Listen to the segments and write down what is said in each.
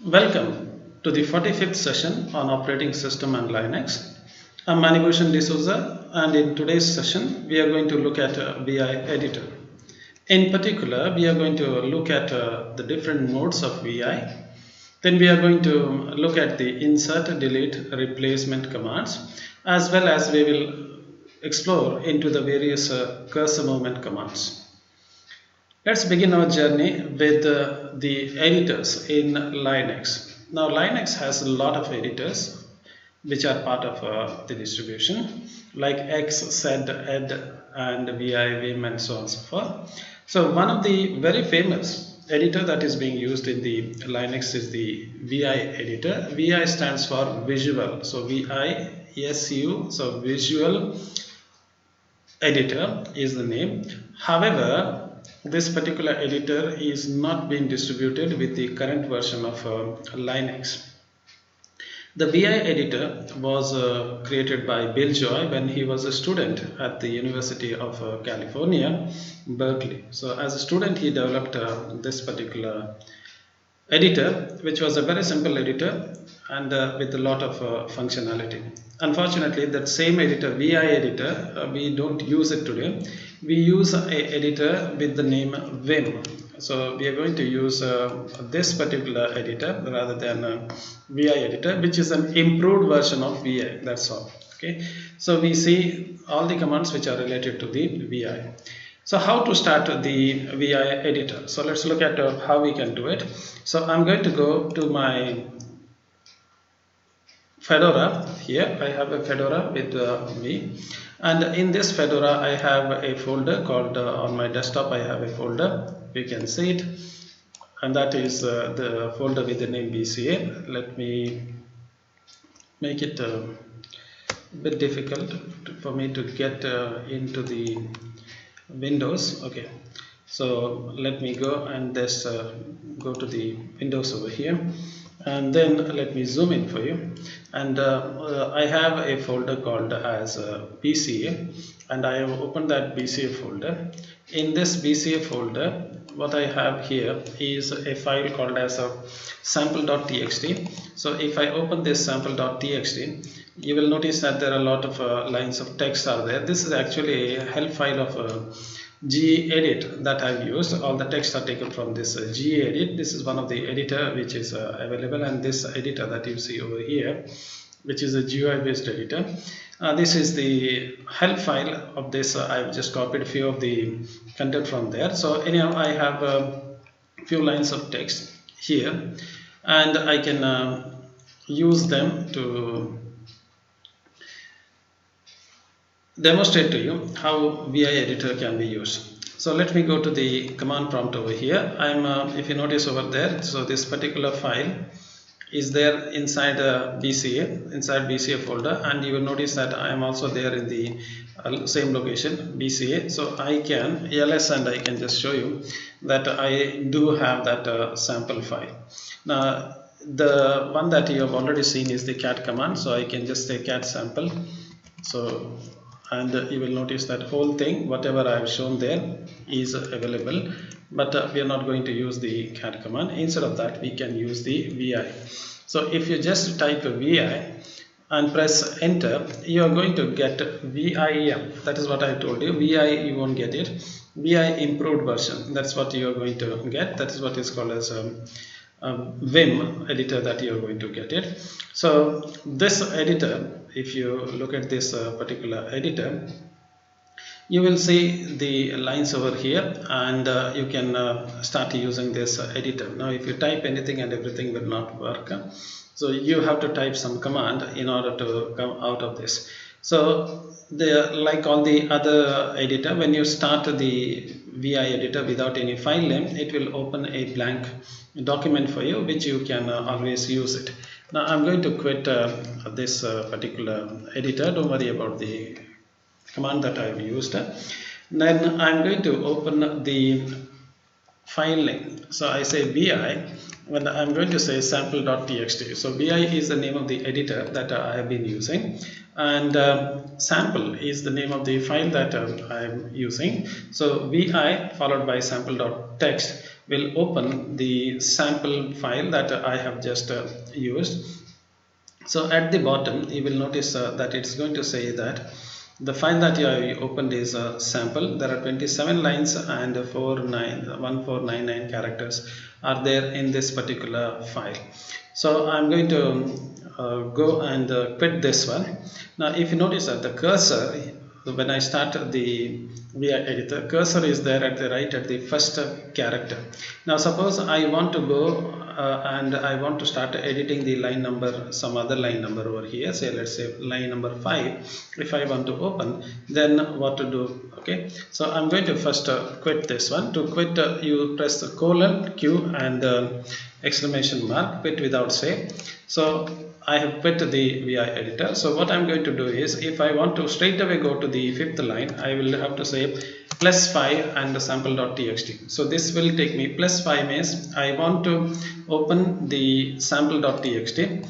Welcome to the 45th session on operating system and Linux. I'm Manibhushan D'Souza, and in today's session we are going to look at VI editor. In particular, we are going to look at the different modes of VI. Then we are going to look at the insert, delete, replacement commands, as well as we will explore into the various cursor movement commands. Let's begin our journey with the editors in Linux. Now, Linux has a lot of editors which are part of the distribution, like X, Z, Ed, and VI, Vim, and so on and so forth. So, one of the very famous editor that is being used in the Linux is the VI editor. VI stands for visual. So, VISU, so visual editor is the name. However, this particular editor is not being distributed with the current version of Linux. The VI editor was created by Bill Joy when he was a student at the University of California, Berkeley. So as a student, he developed this particular editor, which was a very simple editor and with a lot of functionality. Unfortunately, that same editor, VI editor, we don't use it today. We use a editor with the name Vim. So we are going to use this particular editor rather than VI editor, which is an improved version of VI. That's all. Okay. So we see all the commands which are related to the VI. So how to start the VI editor? So let's look at how we can do it. So I'm going to go to my Fedora. Here I have a Fedora with me, and in this Fedora I have a folder called on my desktop. I have a folder. You can see it, and that is the folder with the name BCA. Let me make it a bit difficult for me to get into the Windows. Okay, so let me go and just go to the Windows over here, and then let me zoom in for you. And I have a folder called as BCA, and I have opened that BCA folder. In this BCA folder, what I have here is a file called as a sample.txt. So if I open this sample.txt, you will notice that there are a lot of lines of text are there. This is actually a help file of gedit that I've used. All the text are taken from this gedit. This is one of the editor which is available, and this editor that you see over here, which is a GUI based editor. This is the help file of this. I've just copied a few of the content from there. So anyhow, I have a few lines of text here, and I can use them to demonstrate to you how VI editor can be used. So let me go to the command prompt over here. If you notice over there, so this particular file is there inside BCA folder, and you will notice that I am also there in the same location BCA. So I can ls and I can just show you that I do have that sample file. Now the one that you have already seen is the cat command, so I can just say cat sample. So and you will notice that whole thing, whatever I have shown there, is available, but we are not going to use the cat command. Instead of that, we can use the VI. So if you just type a VI and press enter, you are going to get VIM. That is what I told you. VI, you won't get it. VI improved version, that's what you are going to get. That is what is called as Vim editor that you are going to get it. So this editor, if you look at this particular editor, you will see the lines over here, and you can start using this editor. Now if you type anything and everything will not work, so you have to type some command in order to come out of this. So like all the other editor, when you start the VI editor without any file name, it will open a blank document for you, which you can always use it. Now I'm going to quit this particular editor. Don't worry about the command that I have used. Then I'm going to open the file name. So I say VI, when I'm going to say sample.txt. So VI is the name of the editor that I have been using, and sample is the name of the file that I am using. So VI followed by sample.txt will open the sample file that I have just used. So at the bottom you will notice that it's going to say that the file that you have opened is a sample. There are 27 lines and 1499 characters are there in this particular file. So I'm going to go and quit this one. Now if you notice that the cursor, when I start the VI editor, cursor is there at the right at the first character. Now suppose I want to go and I want to start editing the line number, some other line number over here, say let's say line number 5. If I want to open, then what to do? Okay, so I'm going to first quit this one. To quit, you press the colon Q and exclamation mark, quit without save. So I have quit the VI editor. So what I'm going to do is, if I want to straight away go to the fifth line, I will have to say +5 and sample.txt. So this will take me +5 means I want to open the sample.txt,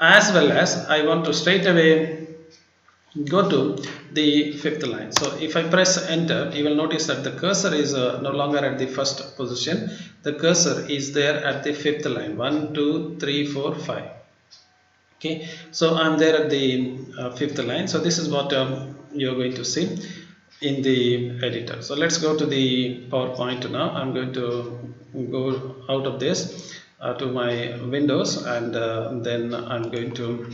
as well as I want to straight away go to the fifth line. So if I press enter, you will notice that the cursor is no longer at the first position. The cursor is there at the fifth line. 1 2 3 4 5. Okay, so I'm there at the fifth line. So this is what you're going to see in the editor. So let's go to the PowerPoint now. I'm going to go out of this to my Windows, and then I'm going to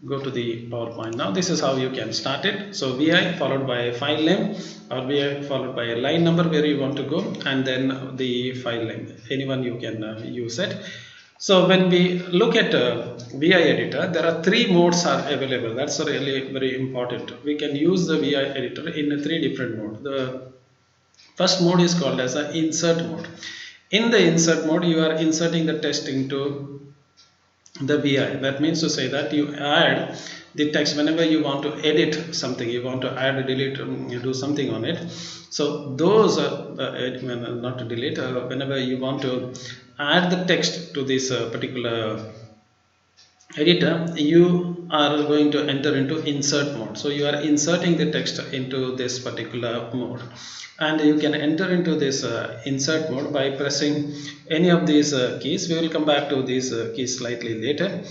go to the PowerPoint. Now this is how you can start it. So VI followed by a file name, or VI followed by a line number where you want to go, and then the file name. Anyone you can use it. So when we look at VI editor, there are 3 modes are available. That's really very important. We can use the VI editor in 3 different modes. The first mode is called as an insert mode. In the insert mode, you are inserting the text into the VI. That means to say that you add the text whenever you want to edit something, you want to add, delete, you do something on it. So those not to delete, whenever you want to add the text to this particular editor, you are going to enter into insert mode. So you are inserting the text into this particular mode, and you can enter into this insert mode by pressing any of these keys. We will come back to these keys slightly later.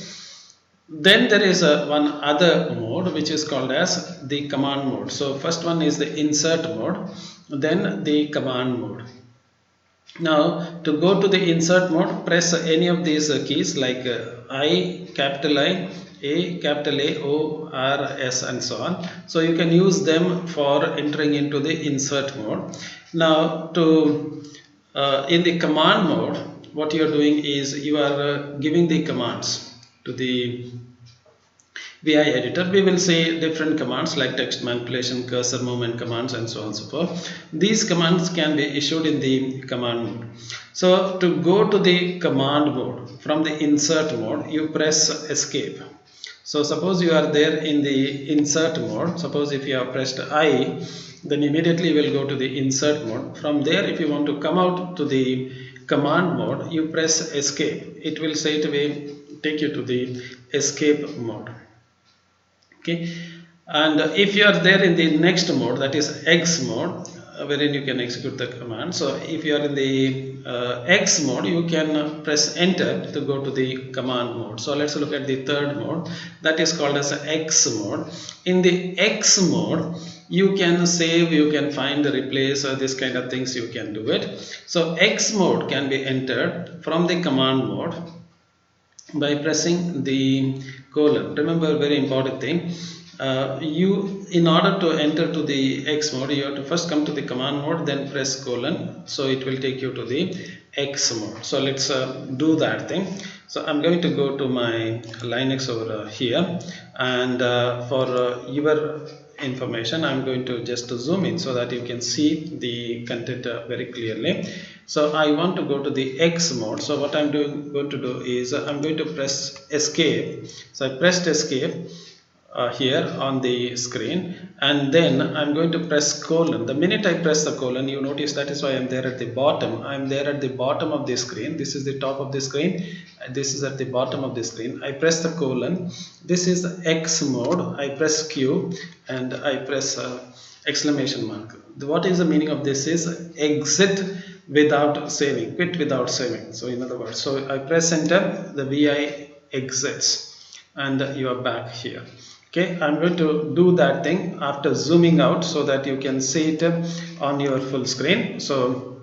Then there is one other mode which is called as the command mode. So first one is the insert mode, then the command mode. Now to go to the insert mode, press any of these keys like I, capital I, A, capital A, O, R, S and so on. So you can use them for entering into the insert mode. Now to in the command mode, what you are doing is you are giving the commands to the VI editor. We will see different commands like text manipulation, cursor movement commands and so on and so forth. These commands can be issued in the command mode. So to go to the command mode from the insert mode, you press escape. So suppose you are there in the insert mode. Suppose if you have pressed I, then immediately you will go to the insert mode. From there, if you want to come out to the command mode, you press escape. It will straight away take you to the escape mode. Okay, and if you are there in the next mode, that is X mode, wherein you can execute the command. So if you are in the X mode, you can press enter to go to the command mode. So let's look at the third mode, that is called as X mode. In the X mode, you can save, you can find, replace, this kind of things you can do it. So X mode can be entered from the command mode by pressing the colon. Remember, very important thing, you in order to enter to the X mode, you have to first come to the command mode, then press colon, so it will take you to the X mode. So let's do that thing. So I'm going to go to my Linux over here, and for your information, I'm going to just zoom in so that you can see the content very clearly. So I want to go to the X mode. So what I'm going to do is I'm going to press escape. So I pressed escape here on the screen, and then I'm going to press colon. The minute I press the colon, you notice that is why I'm there at the bottom. I'm there at the bottom of the screen. This is the top of the screen. This is at the bottom of the screen. I press the colon. This is the X mode. I press Q and I press exclamation mark. What is the meaning of this is exit without saving, quit without saving. So in other words, so I press enter, the vi exits, and you are back here. Okay, I'm going to do that thing after zooming out so that you can see it on your full screen. So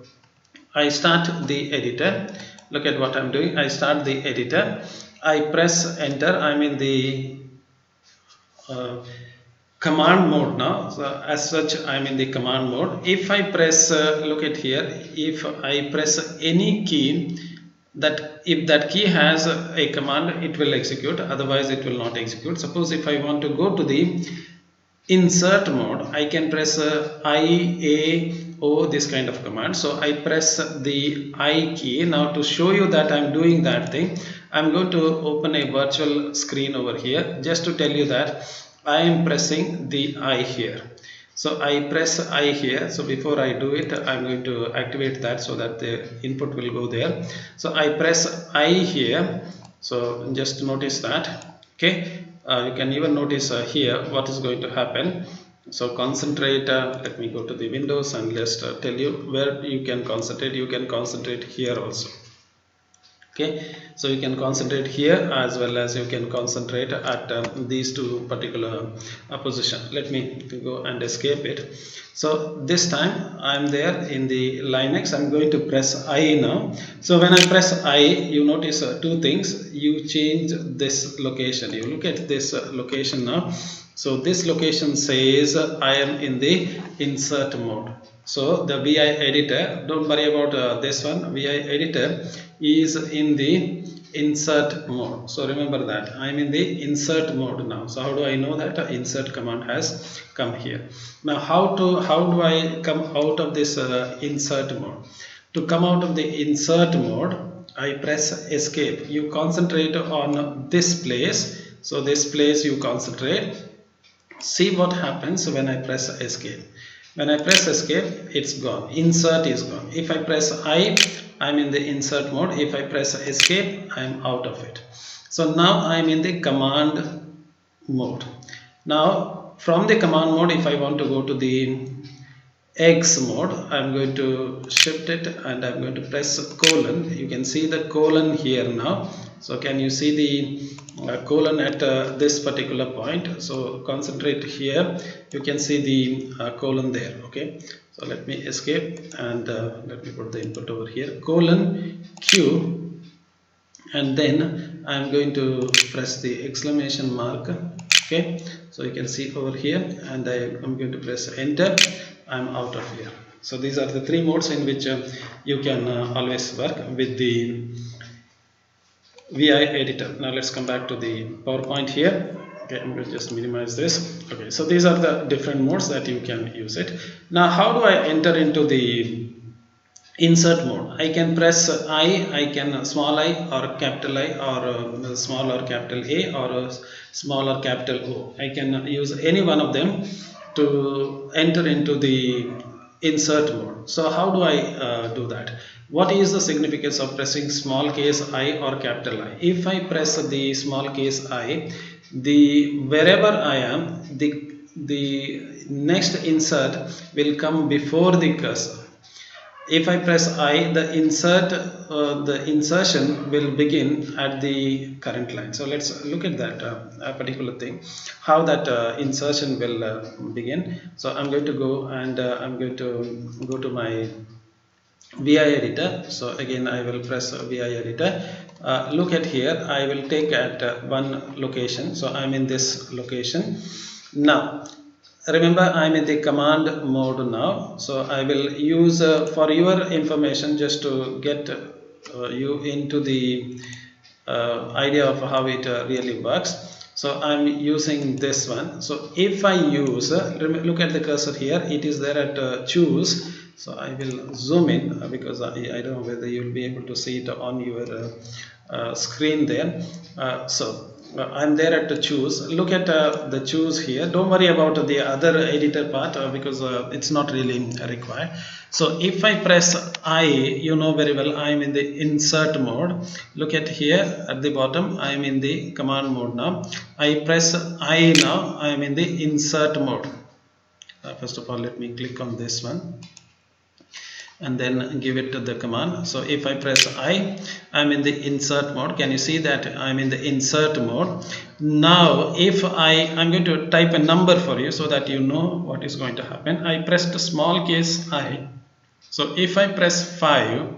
I start the editor. Look at what I'm doing. I start the editor. I press enter. I'm in the uh, command mode now. So as such, I'm in the command mode. If I press, look at here, if I press any key, that if that key has a command, it will execute, otherwise it will not execute. Suppose if I want to go to the insert mode, I can press I, A, O, this kind of command. So I press the I key. Now to show you that I'm doing that thing, I'm going to open a virtual screen over here just to tell you that I am pressing the I here. So I press I here. So before I do it, I'm going to activate that so that the input will go there. So I press I here. So just notice that. Okay, you can even notice here what is going to happen. So concentrate, let me go to the windows and let's tell you where you can concentrate. You can concentrate here also. Okay, so you can concentrate here as well as you can concentrate at these two particular position. Let me go and escape it. So this time I'm there in the Linux. I'm going to press I now. So when I press I, you notice two things. You change this location. You look at this location now. So this location says I am in the insert mode. So the VI editor, don't worry about this one. VI editor is in the insert mode. So remember that I'm in the insert mode now. So how do I know that insert command has come here? Now how do I come out of this insert mode? To come out of the insert mode, I press escape. You concentrate on this place. So this place you concentrate. See what happens when I press escape. When I press escape, it's gone. Insert is gone. If I press I, I'm in the insert mode. If I press escape, I'm out of it. So now I'm in the command mode. Now from the command mode, if I want to go to the X mode, I'm going to shift it and I'm going to press colon. You can see the colon here now. So can you see the colon at this particular point? So concentrate here. You can see the colon there. Okay. So let me escape and let me put the input over here. Colon Q, and then I'm going to press the exclamation mark. Okay, so you can see over here, and I'm going to press enter. I'm out of here. So these are the three modes in which you can always work with the VI editor. Now let's come back to the PowerPoint here. Okay, I'm going to just minimize this. Okay, so these are the different modes that you can use it. Now how do I enter into the insert mode? I can press I can small I or capital I, or small or capital A, or small or capital O. I can use any one of them to enter into the insert mode. So how do I do that? What is the significance of pressing small case I or capital I? If I press the small case I, the wherever I am, the next insert will come before the cursor. If I press I, the insertion will begin at the current line. So let's look at that particular thing, how that insertion will begin. So I'm going to go and I'm going to go to my VI editor. So again I will press VI editor. Look at here, I will take at one location. So I'm in this location. Now remember, I'm in the command mode now. So I will use for your information, just to get you into the idea of how it really works. So I'm using this one. So if I use look at the cursor here, it is there at choose. So I will zoom in because I don't know whether you'll be able to see it on your screen there. I'm there at the choose. Look at the choose here. Don't worry about the other editor part because it's not really required. So if I press I, you know very well I'm in the insert mode. Look at here at the bottom, I'm in the command mode now. I press I now, I'm in the insert mode. First of all, let me click on this one. and then give it to the command. So if I press I, I'm in the insert mode. Can you see that I'm in the insert mode? Now if I'm going to type a number for you so that you know what is going to happen. I pressed small case I. So if I press 5,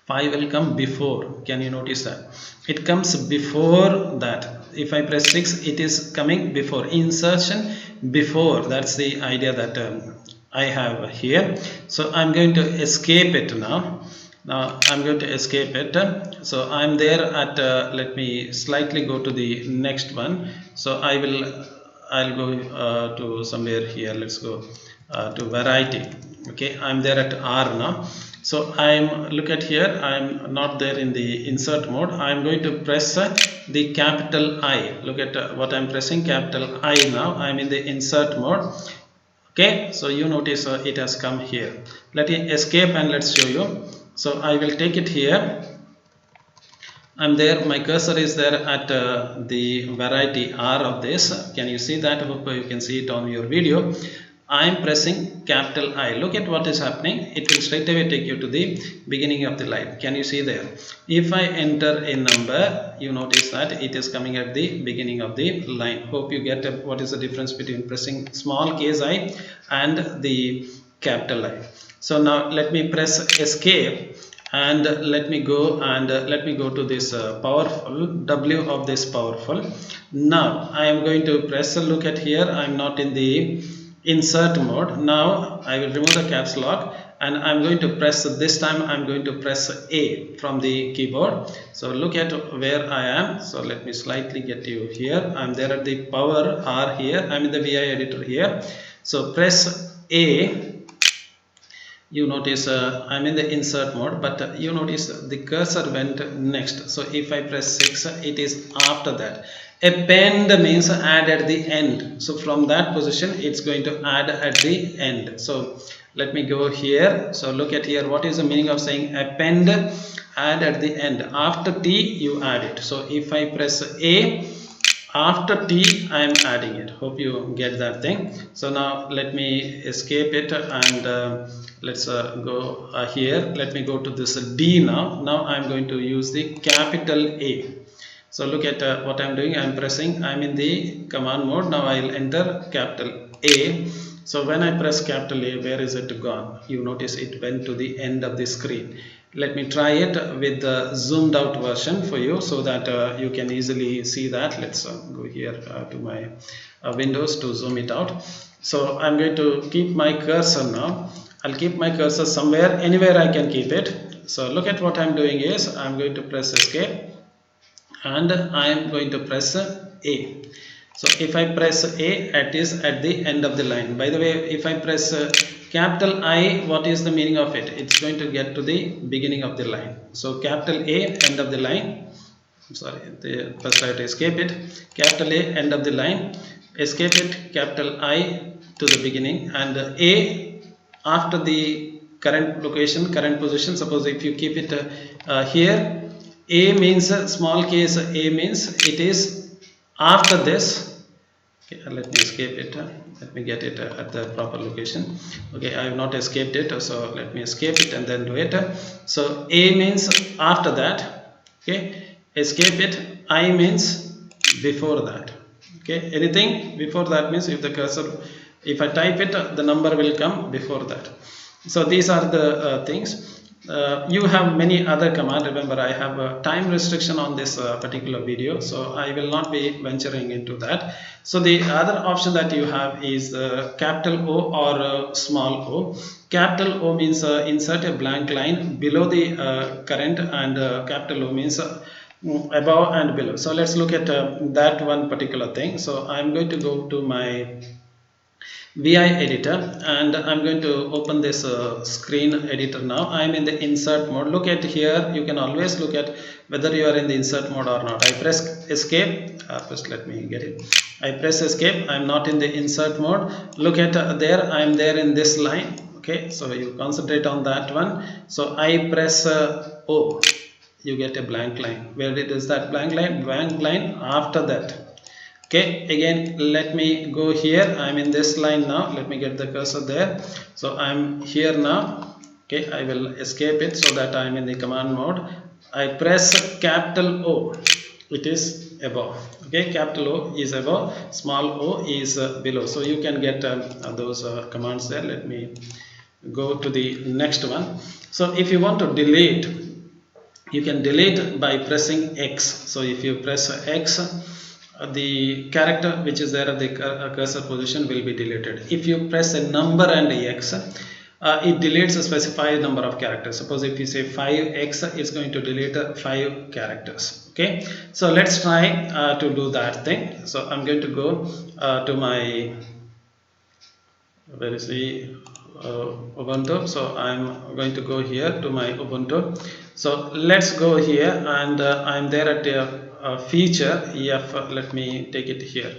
5 will come before. Can you notice that? It comes before that. If I press 6, it is coming before. Insertion before. That's the idea that I have here. So I'm going to escape it now. Now I'm going to escape it. So I'm there at, let me slightly go to the next one. So I'll go to somewhere here. Let's go to variety. Okay, I'm there at R now. So look at here, I'm not there in the insert mode. I'm going to press the capital I. Look at what I'm pressing, capital I now. I'm in the insert mode. Okay, so you notice it has come here. Let me escape and let's show you. So I will take it here. I'm there, my cursor is there at the variety R of this. Can you see that? I hope you can see it on your video. I'm pressing capital I. Look at what is happening. It will straight away take you to the beginning of the line. Can you see there? If I enter a number, you notice that it is coming at the beginning of the line. Hope you get what is the difference between pressing small case I and the capital I. So now let me press escape. And let me go to this powerful W of this powerful. Now I am going to press, look at here, I am not in the insert mode. Now I will remove the caps lock and I'm going to press, this time I'm going to press A from the keyboard. So look at where I am. So let me slightly get you here. I'm there at the power R here. I'm in the VI editor here. So press A. You notice I'm in the insert mode, but you notice the cursor went next. So if I press 6, it is after that. Append means add at the end. So from that position, it's going to add at the end. So let me go here. So look at here. What is the meaning of saying append? Add at the end. After T, you add it. So if I press A, after T I am adding it. Hope you get that thing. So now let me escape it and let's go here. Let me go to this D now. Now I'm going to use the capital A. So look at what I'm doing. I'm pressing, I'm in the command mode. Now I'll enter capital A. So when I press capital A, where is it gone? You notice it went to the end of the screen. Let me try it with the zoomed out version for you so that you can easily see that. Let's go here to my Windows to zoom it out. So I'm going to keep my cursor now. I'll keep my cursor somewhere, anywhere I can keep it. So look at what I'm doing is I'm going to press escape and I'm going to press A. So if I press A, it is at the end of the line. By the way, if I press capital I, what is the meaning of it? It's going to get to the beginning of the line. So capital A, end of the line. I'm sorry, first I have to escape it. Capital A, end of the line. Escape it, capital I to the beginning, and A after the current location, current position. Suppose if you keep it here, A means small case A means it is after this. Okay, let me escape it. Let me get it at the proper location. Okay, I have not escaped it, so let me escape it and then do it. So A means after that. Okay, escape it. I means before that. Okay, anything before that means if the cursor, if I type it, the number will come before that. So these are the things. You have many other commands. Remember, I have a time restriction on this particular video, so I will not be venturing into that. So the other option that you have is capital O or small o. Capital O means insert a blank line below the current, and capital O means above and below. So let's look at that one particular thing. So I'm going to go to my VI editor and I'm going to open this screen editor now. I'm in the insert mode. Look at here, you can always look at whether you are in the insert mode or not. I press escape. First let me get it. I press escape. I'm not in the insert mode. Look at there, I'm there in this line. Okay, so you concentrate on that one. So I press O. You get a blank line. Where it is that blank line? Blank line after that. Okay, again let me go here. I'm in this line now. Let me get the cursor there. So I'm here now. Okay, I will escape it so that I'm in the command mode. I press capital O. It is above. Okay, capital O is above, small o is below. So you can get those commands there. Let me go to the next one. So if you want to delete, you can delete by pressing X. So if you press X, the character which is there at the cursor position will be deleted. If you press a number and X, it deletes a specified number of characters. Suppose if you say 5x, it's going to delete 5 characters. Okay, so let's try to do that thing. So I'm going to go to my, where is the Ubuntu. So I'm going to go here to my Ubuntu. So let's go here, and I'm there at the feature EF. Let me take it here.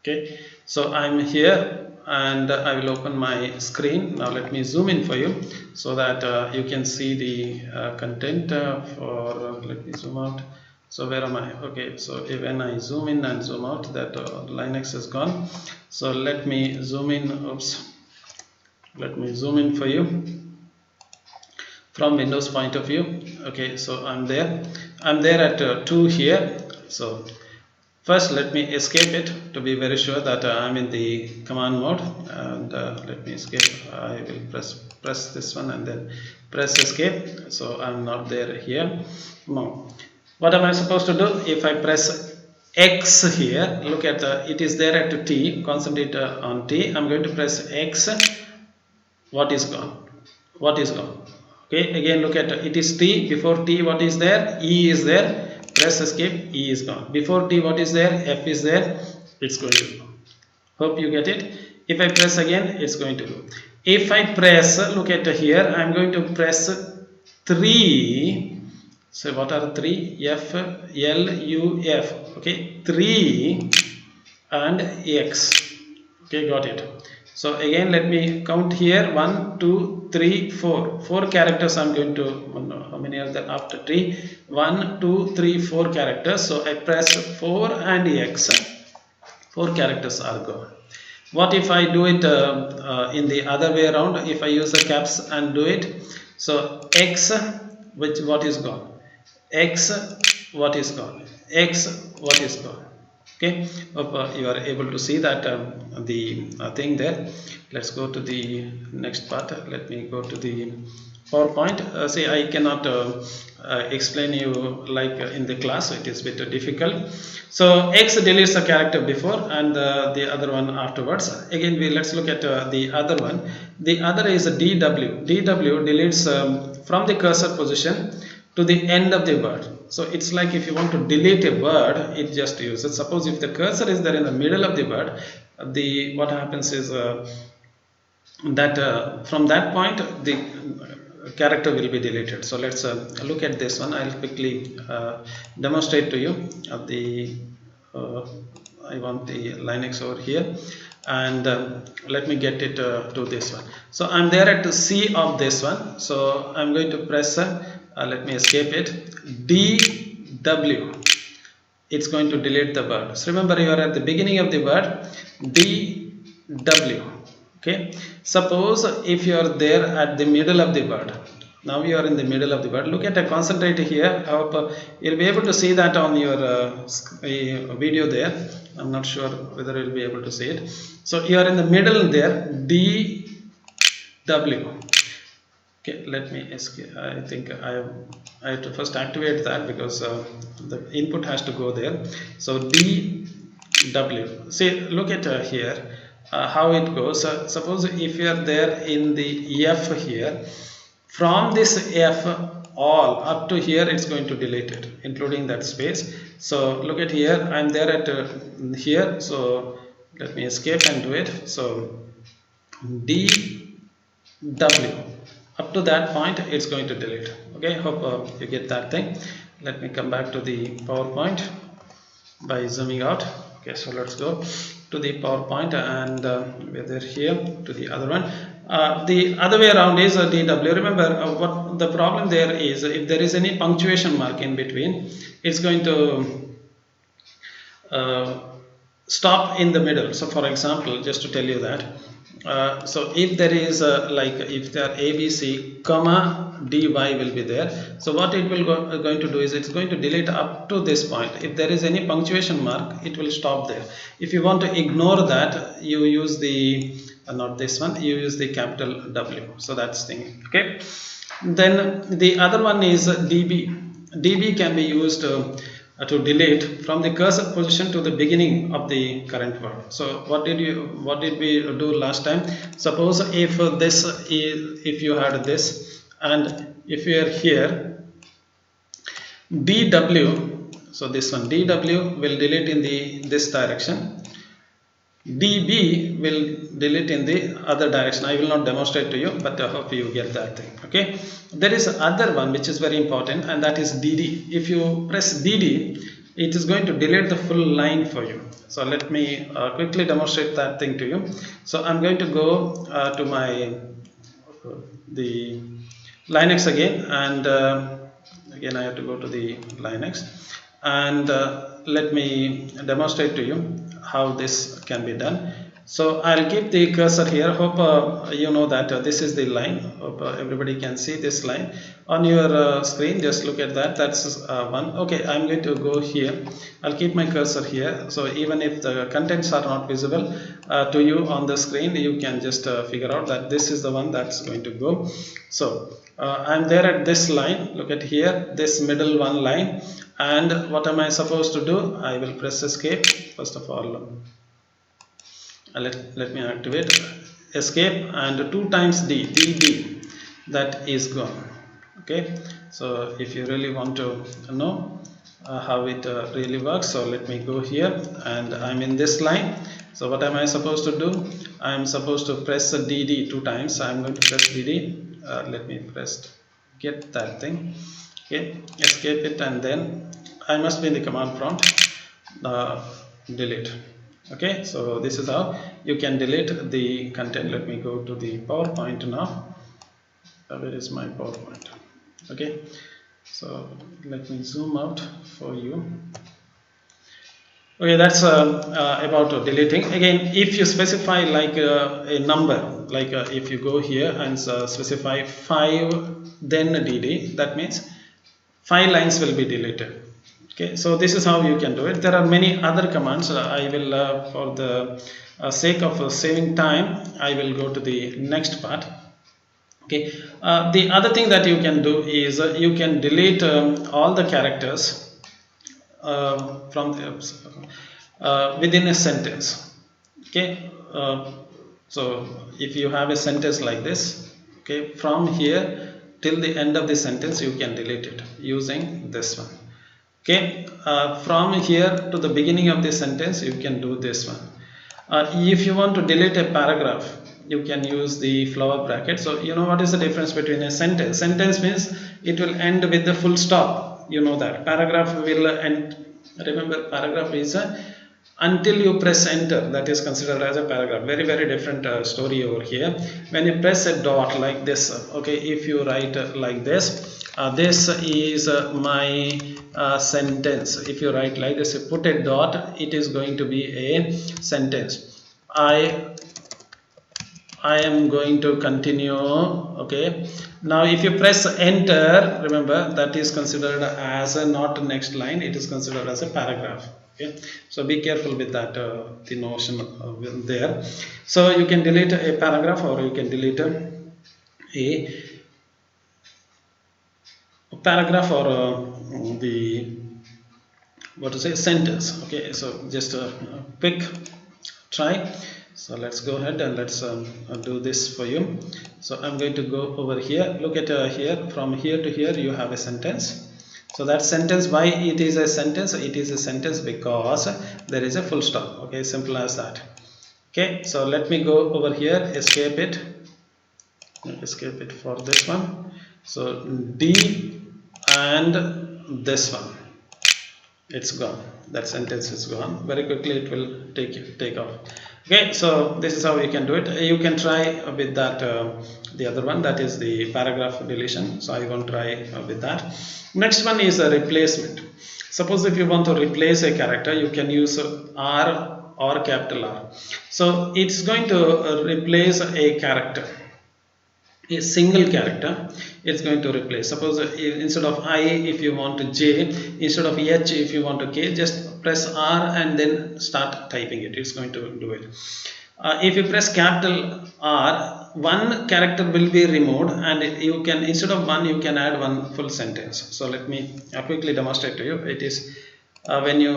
Okay, so I'm here, and I will open my screen. Now let me zoom in for you so that you can see the content for let me zoom out. So where am I? Okay, so when I zoom in and zoom out, that Linux is gone. So let me zoom in. Oops, let me zoom in for you from Windows point of view. Okay, so I'm there at 2 here. So first let me escape it to be very sure that I'm in the command mode, and let me escape. I will press this one and then press escape. So I'm not there here. No, what am I supposed to do? If I press X here, look at it is there at T. Concentrate on T. I'm going to press X. What is gone? What is gone? Okay, again look at it is T. Before T, what is there? E is there. Press escape. E is gone. Before T, what is there? F is there. It's going to go. Hope you get it. If I press again, it's going to go. If I press, look at here, I'm going to press 3. So what are 3? F, L, U, F. Okay, 3 and X. Okay, got it. So again let me count here. 1 2 3 4 4 characters. I'm going to, how many are there after T? 1 2 3 4 characters. So I press 4 and X. 4 characters are gone. What if I do it in the other way around? If I use the caps and do it, so X, which what is gone? X, what is gone? X, what is gone? Okay, hope you are able to see that the thing there. Let's go to the next part. Let me go to the PowerPoint. See, I cannot explain you like in the class. It is a bit difficult. So X deletes a character before and the other one afterwards. Again, let's look at the other one. The other is a DW. DW deletes from the cursor position to the end of the word. So it's like if you want to delete a word, it just uses. Suppose if the cursor is there in the middle of the word, the what happens is that from that point the character will be deleted. So let's look at this one. I'll quickly demonstrate to you the I want the Linux over here, and let me get it to this one. So I'm there at the C of this one. So I'm going to press let me escape it, DW. It's going to delete the word. So remember, you are at the beginning of the word, DW. Okay, suppose if you are there at the middle of the word. Now you are in the middle of the word. Look at a concentrate here. I hope you'll be able to see that on your video there. I'm not sure whether you'll be able to see it. So you are in the middle there, DW. Okay, let me escape. I think I have to first activate that because the input has to go there. So DW. See, look at here how it goes. Suppose if you are there in the F here, from this F all up to here, it's going to delete it, including that space. So look at here. I'm there at here. So let me escape and do it. So DW. Up to that point, it's going to delete. Okay, hope you get that thing. Let me come back to the PowerPoint by zooming out. Okay, so let's go to the PowerPoint, and we're here to the other one. The other way around is DW. Remember what the problem there is. If there is any punctuation mark in between, it's going to stop in the middle. So for example, just to tell you that, so if there is like if there ABC comma dy will be there, so what it will going to do is it's going to delete up to this point. If there is any punctuation mark, it will stop there. If you want to ignore that, you use the not this one, you use the capital W. So that's thing. Okay, then the other one is db can be used to delete from the cursor position to the beginning of the current word. So what did we do last time? Suppose if this is, if you had this, and if you are here, dw, so this one dw will delete in the this direction, db will delete in the other direction. I will not demonstrate to you, but I hope you get that thing. Okay, there is other one which is very important, and that is dd. If you press dd, it is going to delete the full line for you. So let me quickly demonstrate that thing to you. So I'm going to go to my the Linux again, and again I have to go to the Linux, and let me demonstrate to you how this can be done. So I'll keep the cursor here. Hope you know that this is the line. Hope everybody can see this line on your screen. Just look at that. That's one. Okay, I'm going to go here. I'll keep my cursor here. So even if the contents are not visible to you on the screen, you can just figure out that this is the one that's going to go. So I'm there at this line. Look at here, this middle one line. And what am I supposed to do? I will press escape. First of all, let me activate escape, and 2 times d, that is gone. Okay, so if you really want to know how it really works, so let me go here, and I'm in this line. So what am I supposed to do? I'm supposed to press dd 2 times. I'm going to press dd. Let me press get that thing. Okay, escape it, and then I must be in the command prompt, delete. Okay, so this is how you can delete the content. Let me go to the PowerPoint now. Where is my PowerPoint? Okay, so let me zoom out for you. Okay, that's about deleting. Again, if you specify like a number, like if you go here and specify 5 then dd, that means 5 lines will be deleted. Okay, so this is how you can do it. There are many other commands. I will for the sake of saving time, I will go to the next part. Okay, the other thing that you can do is you can delete all the characters from the, within a sentence. Okay, so if you have a sentence like this, okay, from here till the end of the sentence you can delete it using this one. Okay, from here to the beginning of the sentence you can do this one. If you want to delete a paragraph, you can use the flower bracket. So you know what is the difference between a sentence? Sentence means it will end with the full stop. You know that. Paragraph will end. Remember, paragraph is until you press enter, that is considered as a paragraph. Very different story over here. When you press a dot like this, okay, if you write like this, this is my sentence. If you write like this, you put a dot, it is going to be a sentence. I am going to continue. Okay, now if you press enter, remember that is considered as a not next line, it is considered as a paragraph. Okay, so be careful with that the notion there. So you can delete a paragraph, or you can delete a paragraph, or the what to say sentence. Okay, so just a quick try. So let's go ahead and let's do this for you. So I'm going to go over here. Look at here, from here to here you have a sentence. So that sentence, why it is a sentence? It is a sentence because there is a full stop. Okay, simple as that. Okay, so let me go over here, escape it for this one. So D and this one, it's gone. That sentence is gone. Very quickly it will take off. Okay, so this is how you can do it. You can try with that the other one, that is the paragraph deletion. So I won't try with that. Next one is a replacement. Suppose if you want to replace a character, you can use R or capital R. So it's going to replace a character, a single character. It's going to replace, suppose instead of I if you want to J, instead of H if you want to K, just press R and then start typing it. It's going to do it. If you press capital R, one character will be removed, and you can, instead of one, you can add one full sentence. So let me quickly demonstrate to you. It is when you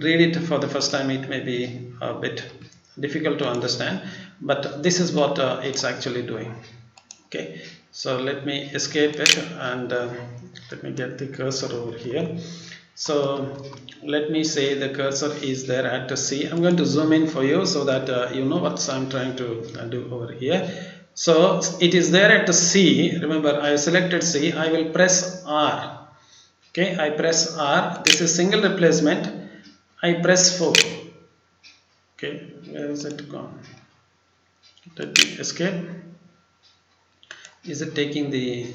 read it for the first time, it may be a bit difficult to understand, but this is what it's actually doing. Okay, so let me escape it, and let me get the cursor over here. So let me say the cursor is there at C. I'm going to zoom in for you so that you know what I'm trying to do over here. So it is there at C. Remember, I selected C. I will press R. Okay, I press R. This is single replacement. I press 4. Okay, where is it gone? Let me escape. Is it taking the,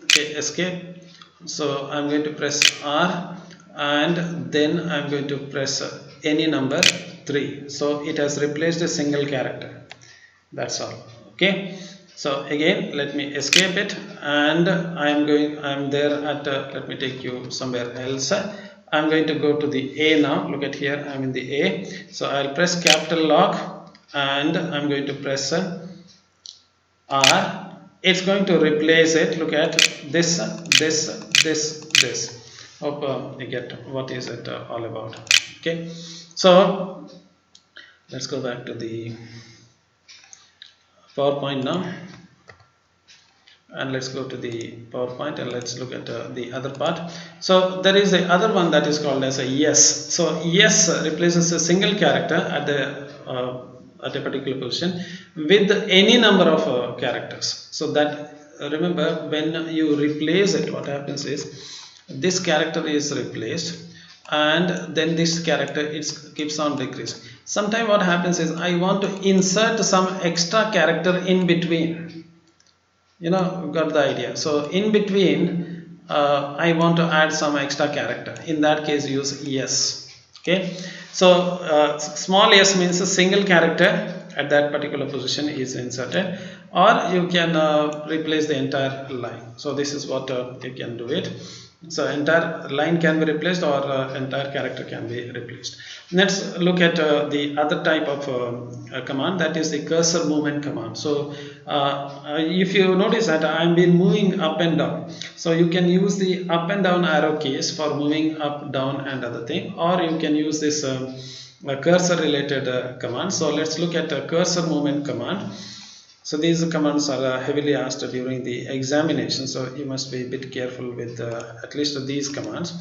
okay, escape? So I'm going to press R, and then I'm going to press any number 3. So it has replaced a single character. That's all. Okay, so again let me escape it, and I'm there at let me take you somewhere else. I'm going to go to the A now. Look at here, I'm in the A. So I'll press capital lock, and I'm going to press R. It's going to replace it. Look at this. Hope you get what is it all about. Okay, so let's go back to the PowerPoint now, and let's go to the PowerPoint, and let's look at the other part. So there is the other one that is called as a yes. So yes replaces a single character at a particular position with any number of characters. So that remember, when you replace it, what happens is this character is replaced, and then this character it keeps on decreasing. Sometimes what happens is I want to insert some extra character in between. You know, got the idea. So in between I want to add some extra character. In that case, use yes. Okay, so small s means a single character at that particular position is inserted, or you can replace the entire line. So this is what you can do it. So entire line can be replaced, or entire character can be replaced. Let's look at the other type of command, that is the cursor movement command. So if you notice that I've been moving up and down, so you can use the up and down arrow keys for moving up, down and other thing, or you can use this cursor related command. So let's look at a cursor movement command. So these commands are heavily asked during the examination, so you must be a bit careful with at least these commands.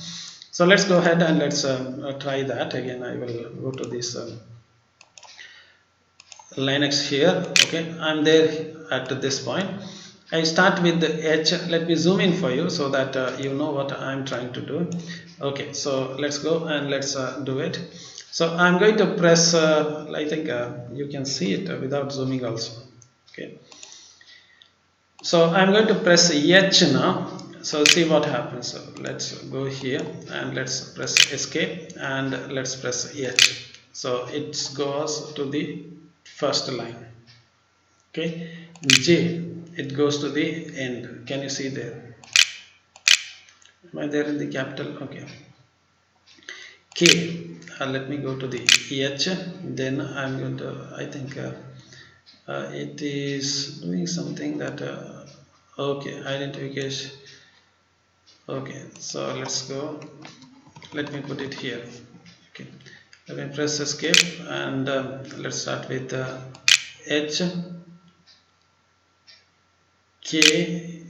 So let's go ahead and let's try that. Again, I will go to this Linux here. Okay, I'm there at this point. I start with the H. Let me zoom in for you so that you know what I'm trying to do. Okay, so let's go and let's do it. So I'm going to press, I think you can see it without zooming also. Okay, so I'm going to press H now. So see what happens. So let's go here and let's press escape, and let's press H. So it goes to the first line. Okay, J, it goes to the end. Can you see there? Am I there in the capital? Okay. K, let me go to the H. Then I'm going to, I think it is doing something that okay, identification. Okay, so let's go. Let me put it here. Okay, let me press escape, and let's start with H, K.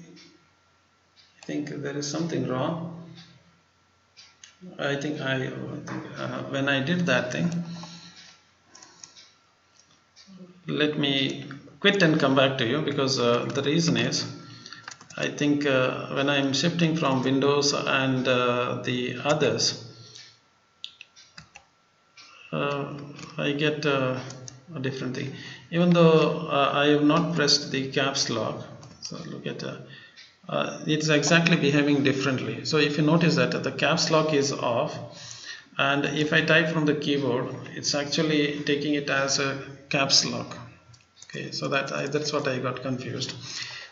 I think there is something wrong. I think when I did that thing, let me quit and come back to you, because the reason is, I think when I'm shifting from Windows and the others, I get a different thing, even though I have not pressed the caps lock. So look at it's exactly behaving differently. So if you notice that the caps lock is off, and if I type from the keyboard, it's actually taking it as a caps lock. Okay, so that's what I got confused.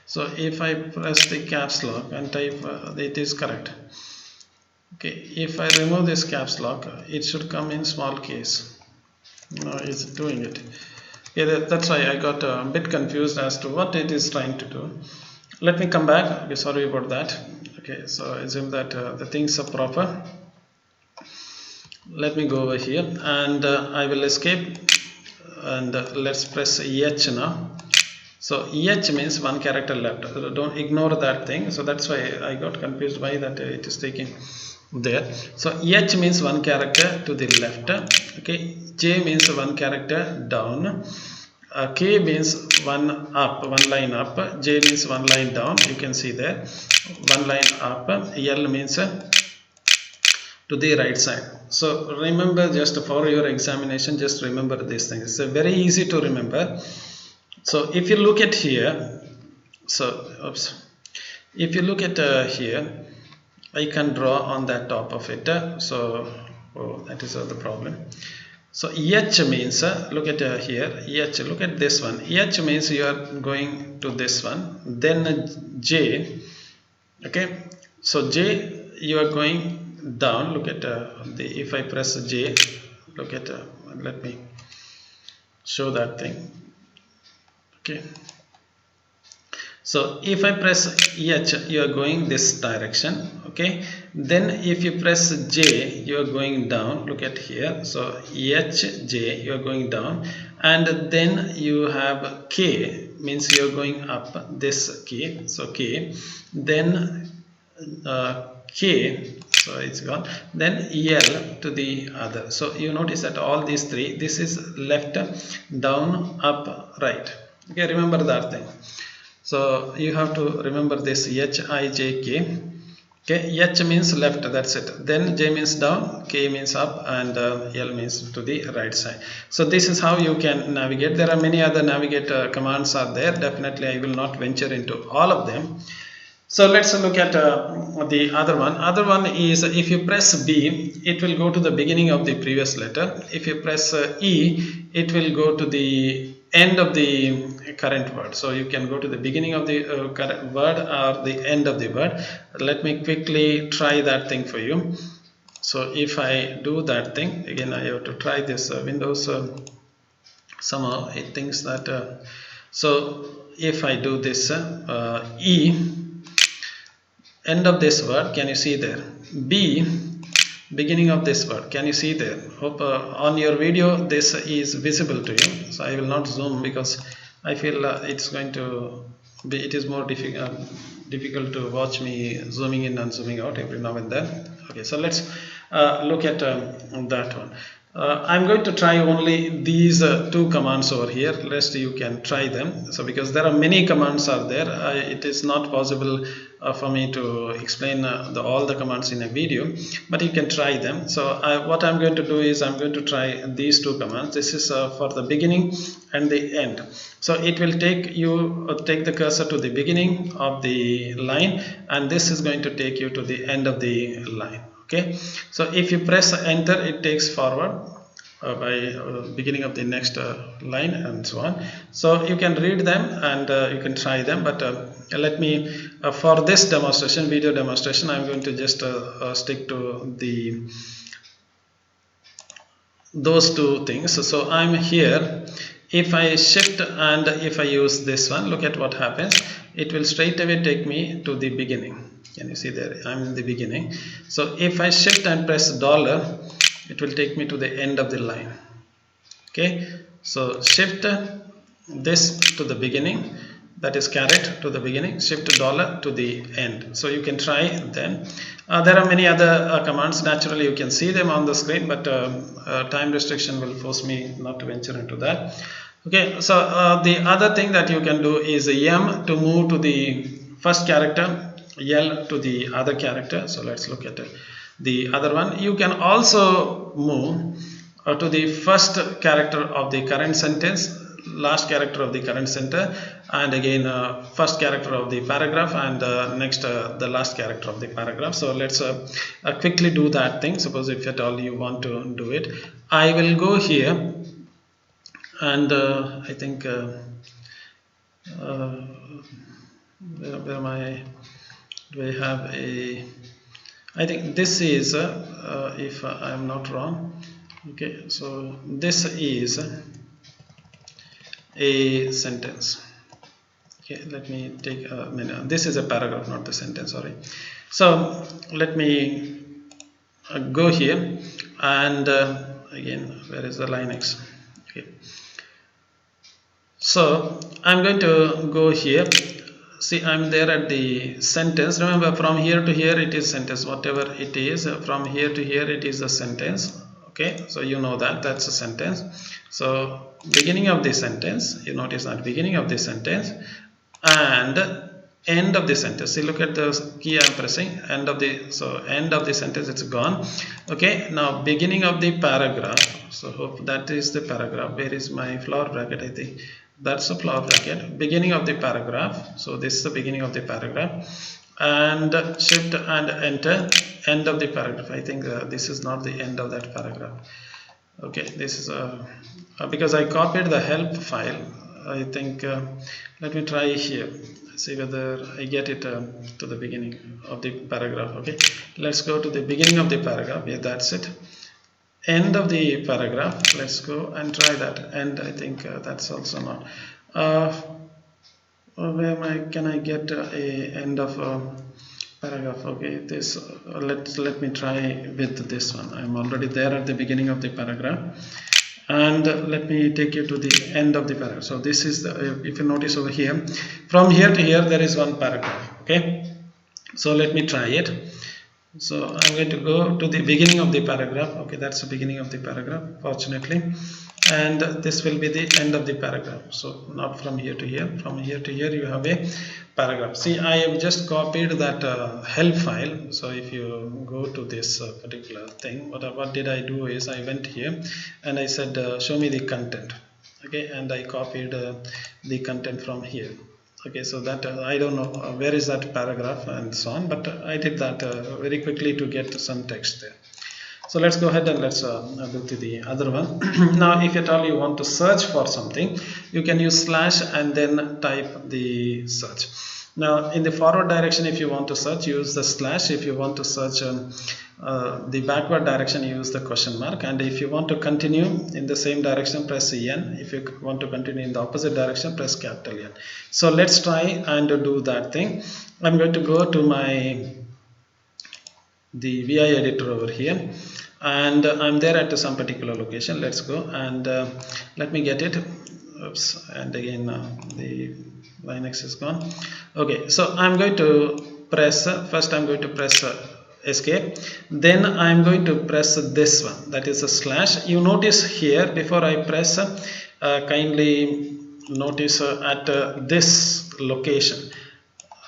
So if I press the caps lock and type, it is correct. Okay, if I remove this caps lock, it should come in small case. No, it's doing it. Yeah, that's why I got a bit confused as to what it is trying to do. Let me come back. Okay, sorry about that. Okay, so assume that the things are proper. Let me go over here and I will escape, and let's press H now. So H means one character left. Don't ignore that thing. So that's why I got confused why that it is taking there. So H means one character to the left. Okay, J means one character down. K means one up, one line up. J means one line down. You can see there, one line up. L means to the right side. So remember, just for your examination, just remember these things. It's very easy to remember. So if you look at here, if you look at here, I can draw on that top of it. That is the problem. So H means, look at here, H, look at this one. H means you are going to this one, then J. Okay, so J, you are going down. Look at if I press J, look at, let me show that thing. Okay, so if I press H, you are going this direction. Okay, then if you press J, you are going down. Look at here. So H, J, you are going down, and then you have K, means you are going up this K. So K, then K, so it's gone, then L to the other. So you notice that all these three, this is left, down, up, right. Okay, remember that thing. So you have to remember this H, I, J, K. Okay, H means left, that's it. Then J means down, K means up, and L means to the right side. So this is how you can navigate. There are many other navigate commands are there. Definitely I will not venture into all of them. So let's look at the other one. Other one is, if you press B, it will go to the beginning of the previous letter. If you press E, it will go to the end of the current word. So you can go to the beginning of the current word or the end of the word. Let me quickly try that thing for you. So if I do that thing, again I have to try this Windows. Somehow it thinks that, so if I do this E, end of this word, can you see there? B, beginning of this word, can you see there? Hope on your video this is visible to you. So I will not zoom because I feel it's going to be, it is more difficult to watch me zooming in and zooming out every now and then. Okay, so let's look at that one. I'm going to try only these two commands over here. Rest you can try them. So because there are many commands are there, it is not possible for me to explain all the commands in a video, but you can try them. So what I'm going to do is I'm going to try these two commands. This is for the beginning and the end. So it will take you take the cursor to the beginning of the line, and this is going to take you to the end of the line. Okay, so if you press enter, it takes forward by beginning of the next line and so on. So you can read them and you can try them, but let me for this demonstration, video demonstration, I'm going to just stick to those two things. So I'm here. If I shift and if I use this one, look at what happens. It will straight away take me to the beginning. Can you see there? I'm in the beginning. So if I shift and press dollar, it will take me to the end of the line. Okay, so shift this to the beginning, that is caret to the beginning, shift dollar to the end. So you can try them. There are many other commands. Naturally you can see them on the screen, but time restriction will force me not to venture into that. Okay, so the other thing that you can do is M to move to the first character, L to the other character. So let's look at the other one. You can also move to the first character of the current sentence, last character of the current sentence, and again first character of the paragraph, and next the last character of the paragraph. So let's quickly do that thing. Suppose if at all you want to do it, I will go here, and I think where am I? Do I have a? I think this is if I am not wrong. Okay, so this is a sentence. Okay, let me take a minute. This is a paragraph, not the sentence, sorry. So let me go here, and again, where is the line X? Okay, so I'm going to go here. See, I'm there at the sentence. Remember, from here to here it is sentence, whatever it is. From here to here it is a sentence. Okay, so you know that that's a sentence. So beginning of the sentence, you notice that beginning of the sentence and end of the sentence. See, look at the key I'm pressing, end of the, so end of the sentence, it's gone. Okay, now beginning of the paragraph. So hope that is the paragraph. Where is my flower bracket? I think that's a flower bracket. Beginning of the paragraph. So this is the beginning of the paragraph, and shift and enter, end of the paragraph. I think this is not the end of that paragraph. Okay, this is because I copied the help file. I think let me try here, see whether I get it to the beginning of the paragraph. Okay, let's go to the beginning of the paragraph. Yeah, that's it. End of the paragraph. Let's go and try that. And I think that's also not. Where can I get a end of paragraph? Okay, this let me try with this one. I'm already there at the beginning of the paragraph, and let me take you to the end of the paragraph. So this is the, if you notice over here, from here to here there is one paragraph. Okay, so let me try it. So I'm going to go to the beginning of the paragraph. Okay, that's the beginning of the paragraph, fortunately, and this will be the end of the paragraph. So not from here to here, from here to here you have a paragraph. See, I have just copied that help file. So if you go to this particular thing, what did I do is I went here and I said show me the content. Okay, and I copied the content from here. Okay, so that I don't know where is that paragraph and so on, but I did that very quickly to get some text there. So let's go ahead and let's go to the other one. Now if at all you want to search for something, you can use slash and then type the search. Now in the forward direction, if you want to search, use the slash. If you want to search the backward direction, use the question mark. And if you want to continue in the same direction, press N. If you want to continue in the opposite direction, press capital N. So let's try and do that thing. I'm going to go to the VI editor over here, and I'm there at some particular location. Let's go and let me get it. Oops, and again the Linux is gone. Okay, so I'm going to press first I'm going to press escape, then I'm going to press this one, that is a slash. You notice here, before I press kindly notice at this location.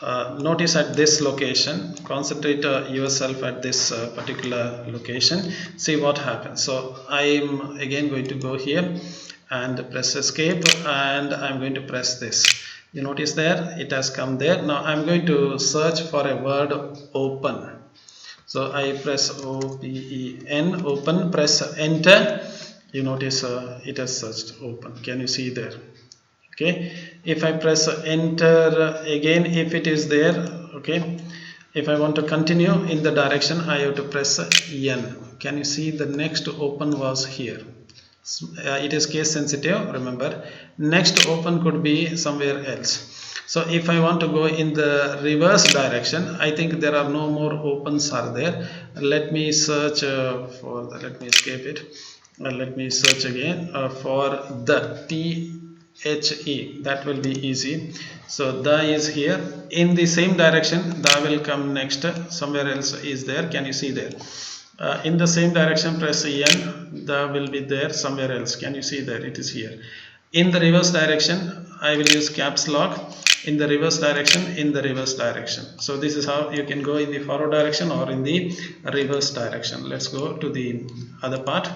Notice at this location, concentrate yourself at this particular location, see what happens. So I'm again going to go here and press escape, and I'm going to press this. You notice there it has come there. Now I'm going to search for a word open. So I press OPEN, open, press enter. You notice it has searched open. Can you see there? Okay, if I press enter again, if it is there, okay, if I want to continue in the direction, I have to press N. Can you see the next open was here? It is case sensitive, remember. Next open could be somewhere else. So if I want to go in the reverse direction, I think there are no more opens are there. Let me search for the, let me escape it, let me search again for the THE, that will be easy. So the is here, in the same direction the will come next, somewhere else is there. Can you see there? In the same direction press N, the will be there somewhere else. Can you see there? It is here. In the reverse direction I will use caps lock. In the reverse direction, in the reverse direction. So this is how you can go in the forward direction or in the reverse direction. Let's go to the other part.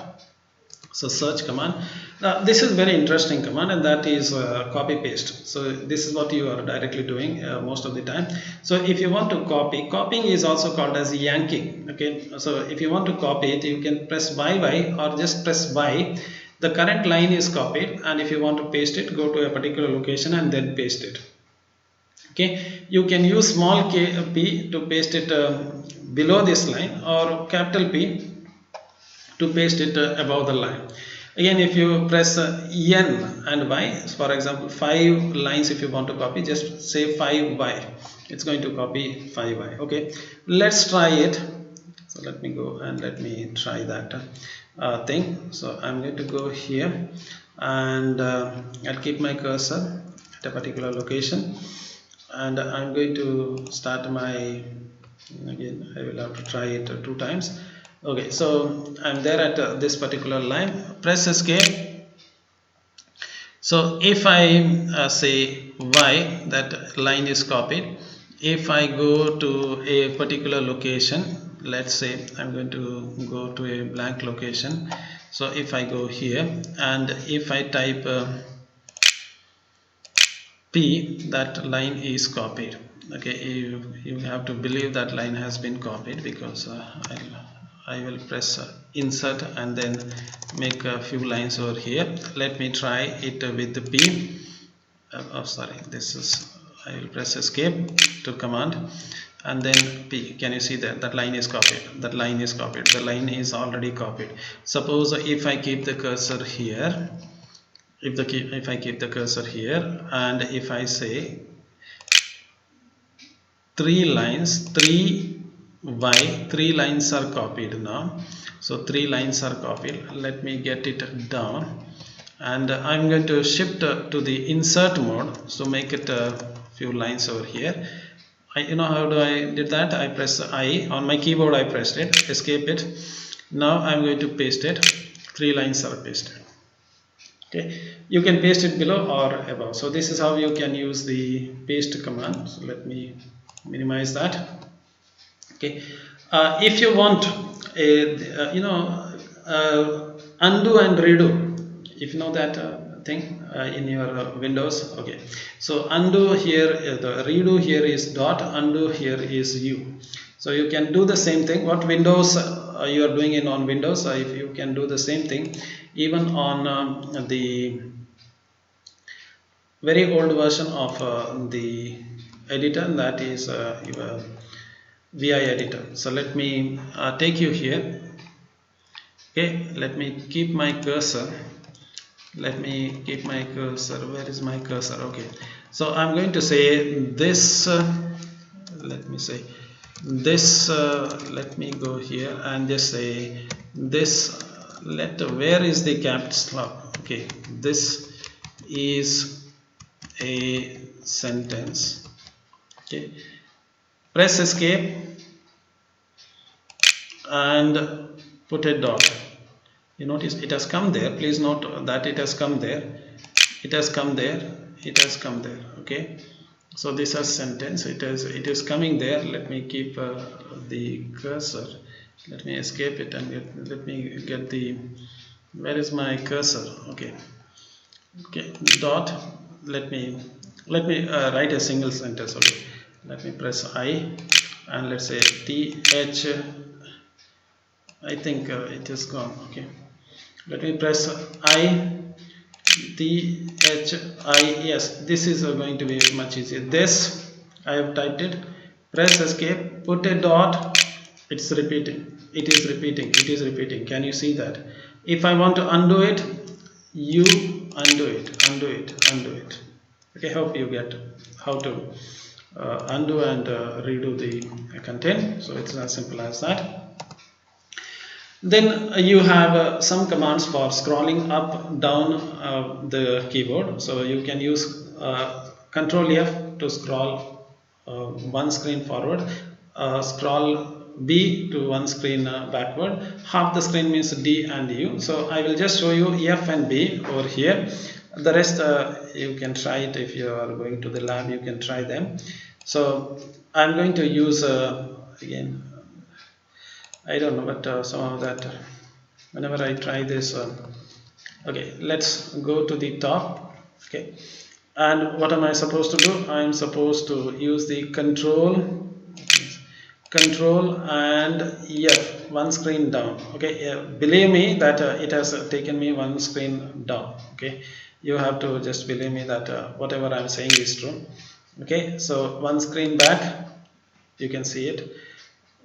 So search command, now this is very interesting command, and that is copy paste. So this is what you are directly doing most of the time. So if you want to copy, copying is also called as yanking. Okay, so if you want to copy it, you can press y or just press y. The current line is copied, and if you want to paste it, go to a particular location and then paste it. Okay, you can use small p to paste it below this line, or capital P to paste it above the line. Again, if you press N and Y, for example 5 lines, if you want to copy, just say 5Y, it's going to copy 5Y. Okay, let's try it. So let me go and let me try that thing. So I'm going to go here, and I'll keep my cursor at a particular location, and I'm going to start my, again I will have to try it 2 times. Okay, so I'm there at this particular line, press escape. So if I say Y, that line is copied. If I go to a particular location, let's say I'm going to go to a blank location. So if I go here and if I type P, that line is copied. Okay, you have to believe that line has been copied, because I will press insert and then make a few lines over here. Let me try it with the P. Oh sorry, this is, I will press escape to command and then P. Can you see that line is copied? That line is copied. The line is already copied. Suppose if I keep the cursor here, if I keep the cursor here, and if I say 3 lines, 3y, 3 lines are copied now. So 3 lines are copied. Let me get it down, and I'm going to shift to the insert mode. So make it a few lines over here. You know how do I did that? I press I on my keyboard. I pressed it, escape it. Now I'm going to paste it. 3 lines are pasted. Okay, you can paste it below or above. So this is how you can use the paste command. So let me minimize that. Okay, if you want a undo and redo, if you know that thing in your Windows. Okay, so undo here, the redo here is dot, undo here is U. So you can do the same thing. What Windows you are doing in on Windows, if you can do the same thing even on the very old version of the editor, that is your VI editor. So let me take you here. Okay, let me keep my cursor. Let me keep my cursor. Where is my cursor? Okay, so I'm going to say this. Let me say this. Let me go here and just say this. Where is the caps lock? Okay, this is a sentence. Okay, press escape and put a dot. You notice it has come there. Please note that it has come there, it has come there, it has come there. Okay, so this is sentence, it is coming there. Let me keep the cursor. Let me escape it and let me get the, where is my cursor? Okay, dot. Let me write a single sentence. Okay, let me press I and let's say th. I think it is gone. Okay, let me press I, yes, this is going to be much easier. This I have typed it. Press escape, put a dot. It's repeating, it is repeating, it is repeating. Can you see that? If I want to undo it, you undo it, undo it, undo it. Okay, hope you get how to undo and redo the content. So it's as simple as that. Then you have some commands for scrolling up, down the keyboard. So you can use Control F to scroll one screen forward, scroll B to one screen backward. Half the screen means D and U. So I will just show you F and B over here. The rest you can try it. If you are going to the lab, you can try them. So I'm going to use again, I don't know, but somehow that whenever I try this Okay, let's go to the top. Okay, and what am I supposed to do? I am supposed to use the control and F, one screen down. Okay, believe me that it has taken me one screen down. Okay, you have to just believe me that whatever I'm saying is true. Okay, so one screen back, you can see it.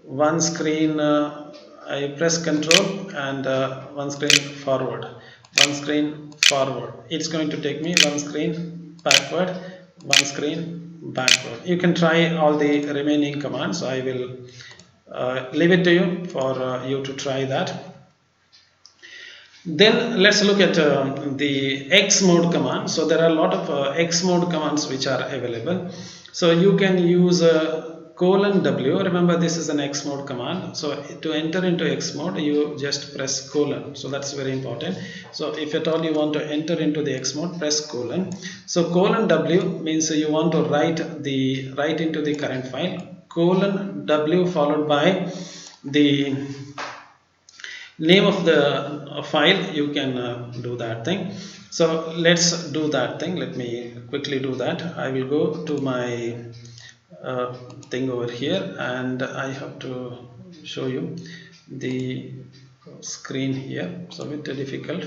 One screen, I press control and one screen forward, one screen forward. It's going to take me one screen backward, one screen backward. You can try all the remaining commands. I will leave it to you for you to try that. Then let's look at the X mode command. So there are a lot of X mode commands which are available. So you can use :W. Remember, this is an X mode command. So to enter into X mode, you just press colon. So that's very important. So if at all you want to enter into the X mode, press colon. So :W means you want to write into the current file. :W followed by the name of the file. You can do that thing. So let's do that thing. Let me quickly do that. I will go to my thing over here, and I have to show you the screen here. So a bit difficult.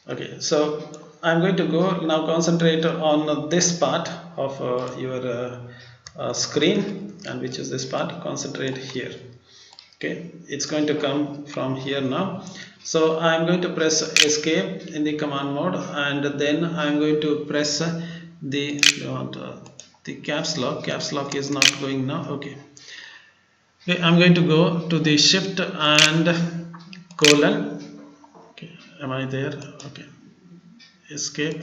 Okay, so I'm going to go now, concentrate on this part of your screen, and which is this part. Concentrate here. Okay, it's going to come from here now. So I'm going to press escape in the command mode, and then I'm going to press the caps lock is not going now. Okay, I'm going to go to the shift and colon. Okay, am I there? Okay, escape,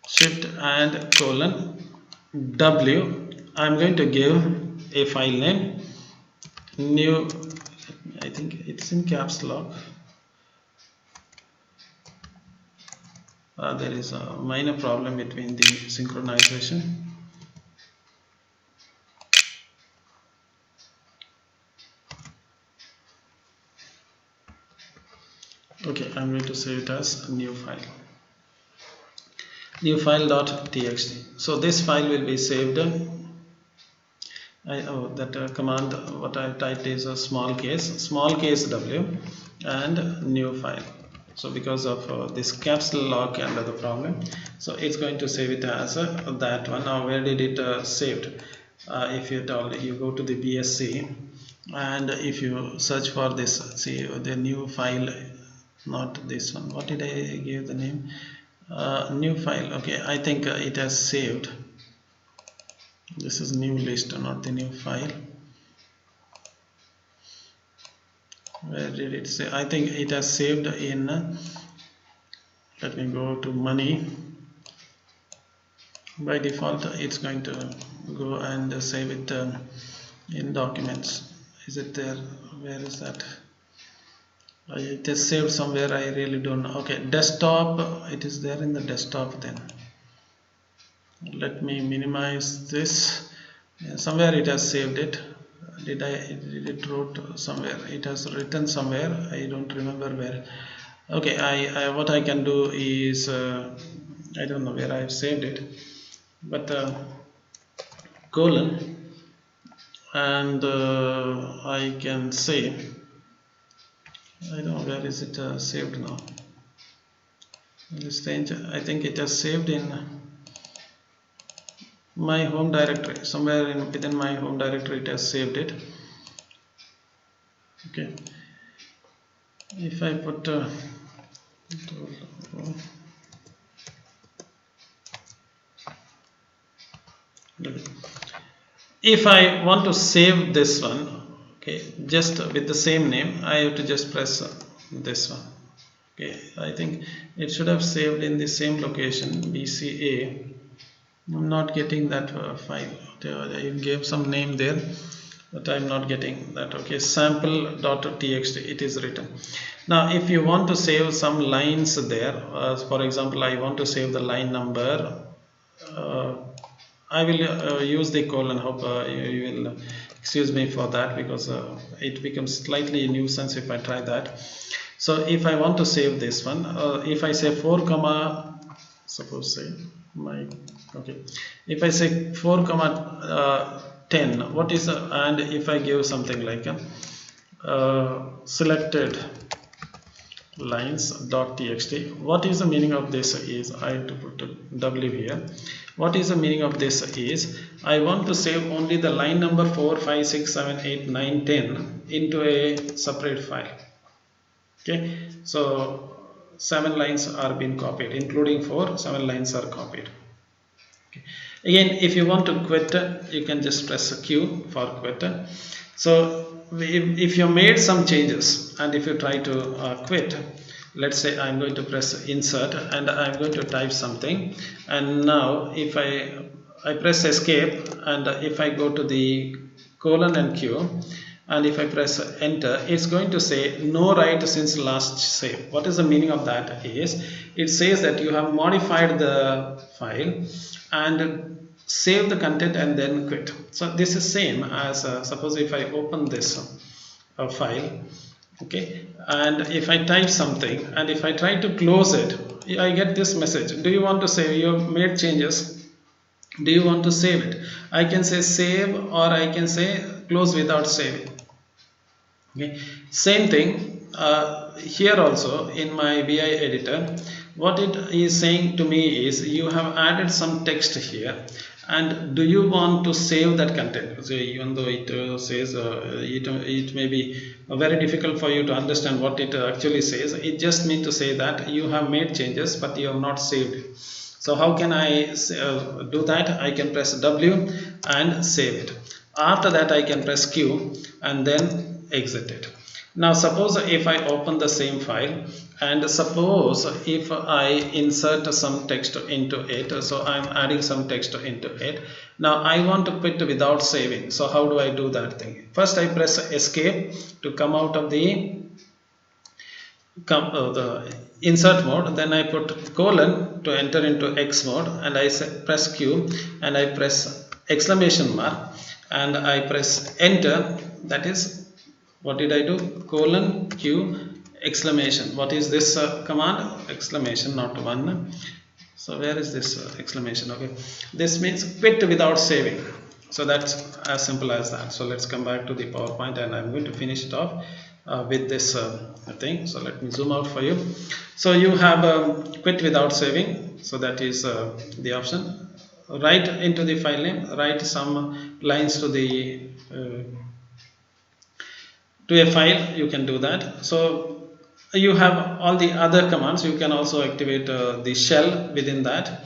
shift and colon W. I'm going to give a file name, new. I think it's in caps lock. There is a minor problem between the synchronization. Okay, I'm going to save it as new file, new file.txt. So this file will be saved. That command what I typed is a small case W and new file. So because of this caps lock and other problem, so it's going to save it as that one. Now where did it saved? If you go to the BSC, and if you search for this, see the new file, not this one. What did I give the name? New file. Okay, I think it has saved. This is new list, not the new file. Where did it say? I think it has saved in, let me go to money. By default it's going to go and save it in documents. Is it there? Where is that? It is saved somewhere. I really don't know. Okay, desktop. It is there in the desktop. Then let me minimize this. Somewhere it has saved it. Did it wrote somewhere? It has written somewhere. I don't remember where. Okay, I what I can do is I don't know where I have saved it, but colon, and I can say, I don't know where is it saved now. Strange. I think it has saved in my home directory. Somewhere within my home directory it has saved it. Okay, if I put if I want to save this one, okay, just with the same name, I have to just press this one. Okay, I think it should have saved in the same location, BCA. I'm not getting that file. I gave some name there, but I'm not getting that. Okay, sample.txt, it is written. Now if you want to save some lines there, for example, I want to save the line number, I will use the colon. Hope you will excuse me for that, because it becomes slightly a nuisance if I try that. So if I want to save this one, if I say 4 comma, suppose say my, okay, if I say 4 comma 10, what is and if I give something like selected lines dot txt, what is the meaning of this is, I have to put a w here. What is the meaning of this is, I want to save only the line number 4 5 6 7 8 9 10 into a separate file. Okay, so 7 lines are being copied, including 7 lines are copied. Okay. Again, if you want to quit, you can just press Q for quit. So if you made some changes and if you try to quit, let's say I'm going to press insert and I'm going to type something, and now if I press escape and if I go to the colon and Q, and if I press enter, it's going to say no write since last save. What is the meaning of that is, it says that you have modified the file and save the content and then quit. So this is same as suppose if I open this file, okay, and if I type something and if I try to close it, I get this message, do you want to save? You have made changes, do you want to save it? I can say save, or I can say close without saving. Okay. Same thing here also in my VI editor. What it is saying to me is, you have added some text here, and do you want to save that content? So even though it says it may be very difficult for you to understand what it actually says, it just means to say that you have made changes but you have not saved it. So how can I do that? I can press W and save it. After that I can press Q and then exit it. Now suppose if I open the same file and suppose if I insert some text into it, so I'm adding some text into it. Now I want to quit without saving. So how do I do that thing? First I press escape to come out of the insert mode, then I put colon to enter into X mode, and I press Q and I press exclamation mark and I press enter. That is, what did I do? Colon Q exclamation. What is this command? Exclamation, not one. So where is this exclamation? Okay, this means quit without saving. So that's as simple as that. So let's come back to the PowerPoint and I'm going to finish it off with this thing. So let me zoom out for you. So you have quit without saving. So that is the option. Write into the file name, write some lines to the to a file, you can do that. So you have all the other commands. You can also activate the shell within that.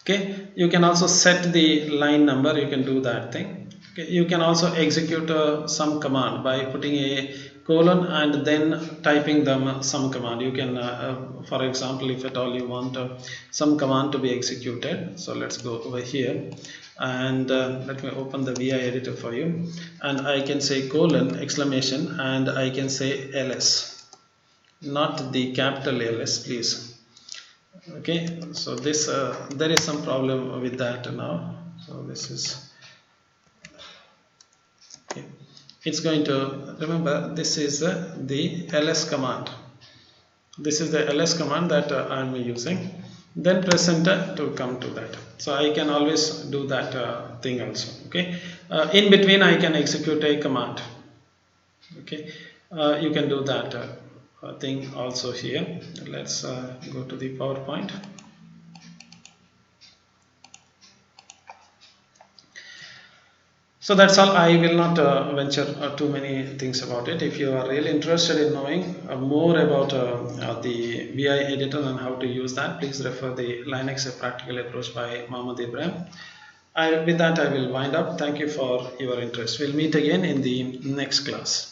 Okay, you can also set the line number, you can do that thing. Okay, you can also execute some command by putting a colon and then typing them some command. You can for example, if at all you want some command to be executed, so let's go over here and let me open the VI editor for you, and I can say colon exclamation and I can say ls, not the capital ls, please. Okay, so this there is some problem with that now. So this is okay. It's going to remember, this is the ls command. This is the ls command that I'm using. Then press enter to come to that. So I can always do that thing also. Okay, in between I can execute a command. Okay, you can do that thing also here. Let's go to the PowerPoint. So that's all. I will not venture too many things about it. If you are really interested in knowing more about the VI editor and how to use that, please refer the Linux A Practical Approach by Mohammed Ibrahim. With that I will wind up. Thank you for your interest. We'll meet again in the next class.